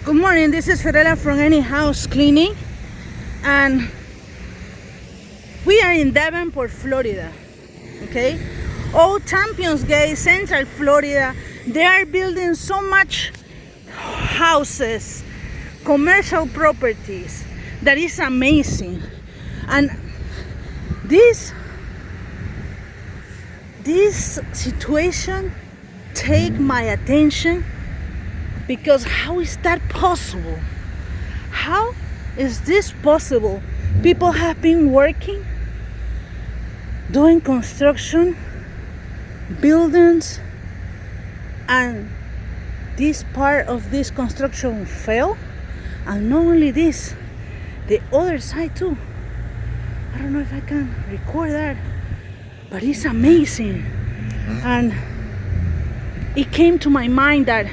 Good morning, this is Fiorella from Any House Cleaning, and we are in Davenport, Florida. Okay, Old Champions Gate, Central Florida. They are building so much houses, commercial properties, that is amazing. And this situation take my attention, because how is that possible? How is this possible? People have been working, doing construction, buildings, and this part of this construction fell. And not only this, the other side too. I don't know if I can record that, but it's amazing. And it came to my mind that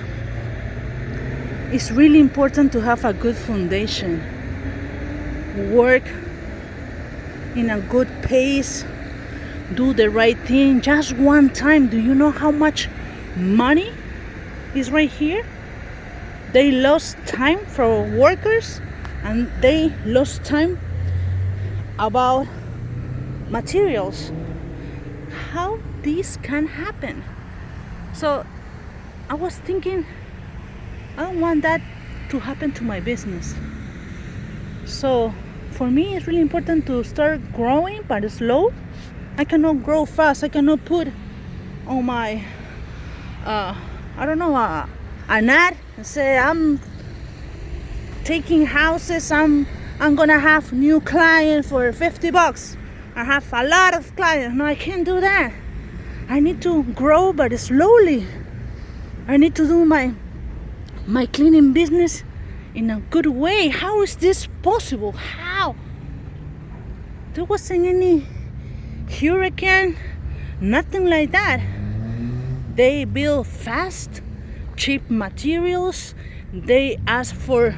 it's really important to have a good foundation, work in a good pace, do the right thing just one time. Do you know how much money is right here? They lost time for workers, and they lost time about materials. How this can happen? So I was thinking, I don't want that to happen to my business. So for me, it's really important to start growing, but slow. I cannot grow fast. I cannot put on my, an ad and say I'm taking houses. I'm gonna have new clients for $50. I have a lot of clients. No, I can't do that. I need to grow, but slowly. I need to do my cleaning business in a good way. How is this possible? How? There wasn't any hurricane, nothing like that. They build fast, cheap materials. They ask for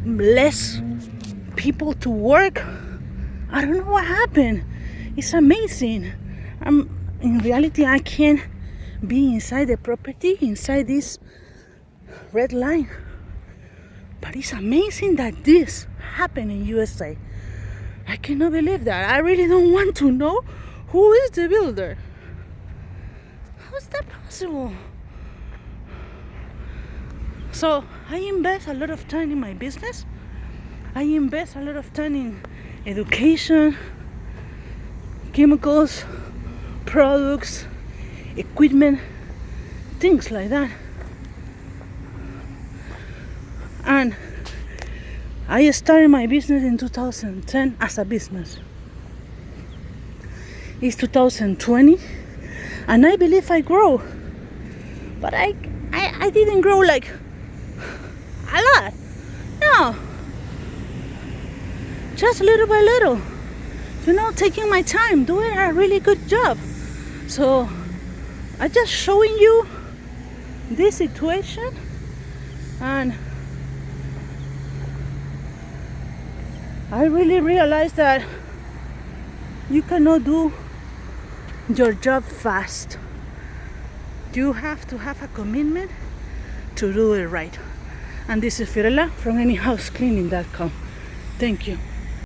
less people to work. I don't know what happened. It's amazing. In reality, I can't be inside the property, inside this red line, but it's amazing that this happened in USA. I cannot believe that. I really don't want to know who is the builder. How is that possible? So I invest a lot of time in my business. I invest a lot of time in education, chemicals, products, equipment, things like that. And I started my business in 2010 as a business. It's 2020, and I believe I grow. But I didn't grow like a lot. No. Just little by little. Taking my time, doing a really good job. So I'm just showing you this situation, and I really realized that you cannot do your job fast. You have to have a commitment to do it right. And this is Fiorella from anyhousecleaning.com. Thank you.